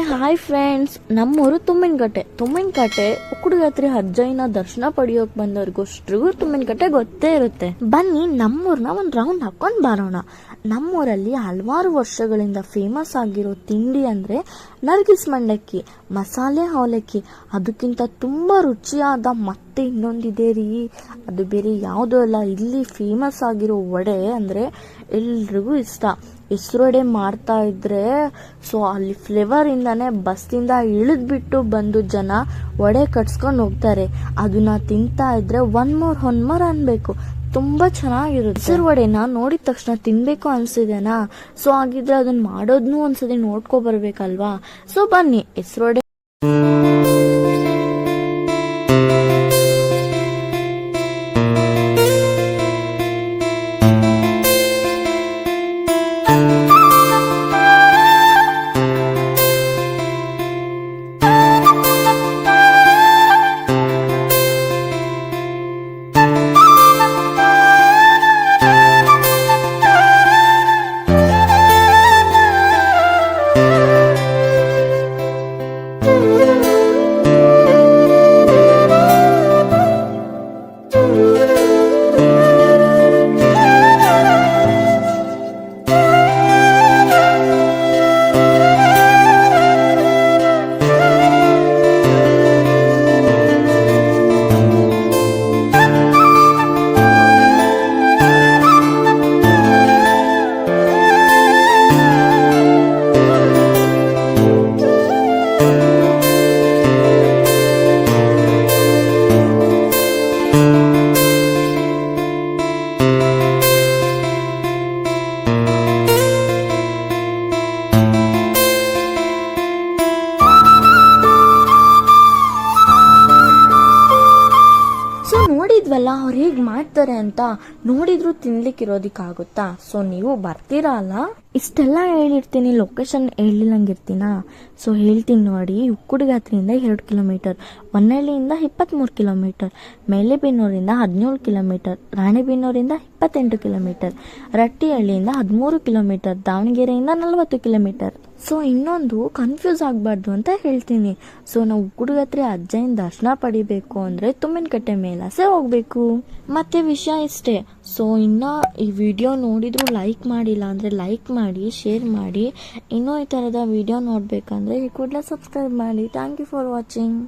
Hi friends, ನಮ್ಮೂರು ತುಮ್ಮಿನಕಟ್ಟೆ ಉಕ್ಕುಡುಗತ್ರಿ ಅಜ್ಜಯ್ಯನ ದರ್ಶನ ಪಡೆಯೋಕ್ ಬಂದವ್ರಿಗೋಷ್ಟ್ರಿಗೂ ತುಮ್ಮಿನಕಟ್ಟೆ ಗೊತ್ತೇ ಇರುತ್ತೆ. ಬನ್ನಿ ನಮ್ಮೂರ್ನ ಒಂದ್ ರೌಂಡ್ ಹಾಕೊಂಡ್ ಬರೋಣ. ನಮ್ಮೂರಲ್ಲಿ ಹಲವಾರು ವರ್ಷಗಳಿಂದ ಫೇಮಸ್ ಆಗಿರೋ ತಿಂಡಿ ಅಂದ್ರೆ ನರ್ಗಿಸ್ ಮಂಡಕ್ಕಿ, ಮಸಾಲೆ ಅವಲಕ್ಕಿ. ಅದಕ್ಕಿಂತ ತುಂಬಾ ರುಚಿಯಾದ ಮತ್ತೆ ಇನ್ನೊಂದಿದೆ ರೀ, ಅದು ಬೇರೆ ಯಾವುದೂ ಅಲ್ಲ, ಇಲ್ಲಿ ಫೇಮಸ್ ಆಗಿರೋ ವಡೆ ಅಂದ್ರೆ ಎಲ್ರಿಗೂ ಇಷ್ಟ. ಹೆಸರುವಡೆ ಮಾಡ್ತಾ ಇದ್ರೆ ಅಲ್ಲಿ ಫ್ಲೇವರ್ ಇಂದಾನೆ ಬಸ್ಸಿಂದ ಇಳಿದ್ಬಿಟ್ಟು ಬಂದು ಜನ ವಡೆ ಕಟ್ಸ್ಕೊಂಡು ಹೋಗ್ತಾರೆ. ಅದನ್ನ ತಿಂತಾ ಇದ್ರೆ ಒನ್ ಮೋರ್ ಅನ್ಬೇಕು. ತುಂಬಾ ಚೆನ್ನಾಗಿರುತ್ತೆ. ಹೆಸರು ವಡೆನ ನೋಡಿದ ತಕ್ಷಣ ತಿನ್ಬೇಕು ಅನ್ಸಿದೆನಾ? ಹಾಗಿದ್ರೆ ಅದನ್ನ ಮಾಡೋದ್ನು ಒಂದ್ಸತಿ ನೋಡ್ಕೊ ಬರ್ಬೇಕಲ್ವಾ? ಬನ್ನಿ ಹೆಸರು ವಡೆ. ನೋಡಿದ್ವಲ್ಲ ಅವ್ರು ಹೇಗ್ ಮಾಡ್ತಾರೆ ಅಂತ, ನೋಡಿದ್ರು ತಿನ್ಲಿಕ್ಕೆ ಇರೋದಿಕ್ಕಾಗುತ್ತಾ? ನೀವು ಬರ್ತೀರಾ ಅಲ್ಲ? ಇಷ್ಟೆಲ್ಲ ಹೇಳಿರ್ತೀನಿ, ಲೊಕೇಶನ್ ಹೇಳಿಲ್ಲಂಗಿರ್ತೀನ. ಹೇಳ್ತೀನಿ ನೋಡಿ. ಉಕ್ಕುಡುಗಾತ್ರಿಯಿಂದ 2 ಕಿಲೋಮೀಟರ್, ಹೊನ್ನಳ್ಳಿಯಿಂದ 23 ಕಿಲೋಮೀಟರ್, ಮೇಲೆಬೆನ್ನೂರಿಂದ 17 ಕಿಲೋಮೀಟರ್, ರಾಣೆಬೆನ್ನೂರಿಂದ 28 ಕಿಲೋಮೀಟರ್, ರಟ್ಟಿಹಳ್ಳಿಯಿಂದ 13 ಕಿಲೋಮೀಟರ್, ದಾವಣಗೆರೆಯಿಂದ 40 ಕಿಲೋಮೀಟರ್. ಇನ್ನೊಂದು ಕನ್ಫ್ಯೂಸ್ ಆಗಬಾರ್ದು ಅಂತ ಹೇಳ್ತೀನಿ. ನಾವು ಉಕ್ಕುಡುಗತ್ರಿ ಅಜ್ಜಯ್ಯನ ದರ್ಶನ ಪಡಿಬೇಕು ಅಂದ್ರೆ ತುಮ್ಮಿನಕಟ್ಟೆ ಮೇಲಾಸೆ ಹೋಗ್ಬೇಕು. ಮತ್ತೆ ವಿಷಯ ಇಷ್ಟೇ. ಇನ್ನ ಈ ವಿಡಿಯೋ ನೋಡಿದ್ರು ಲೈಕ್ ಮಾಡಿಲ್ಲ ಅಂದ್ರೆ ಲೈಕ್ ಮಾಡಿ, ಶೇರ್ ಮಾಡಿ. ಇನ್ನೂ ಈ ತರದ ವಿಡಿಯೋ ನೋಡ್ಬೇಕಂದ್ರೆ ಈ ಕೂಡಲೇ ಸಬ್ಸ್ಕ್ರೈಬ್ ಮಾಡಿ. Thank you for watching.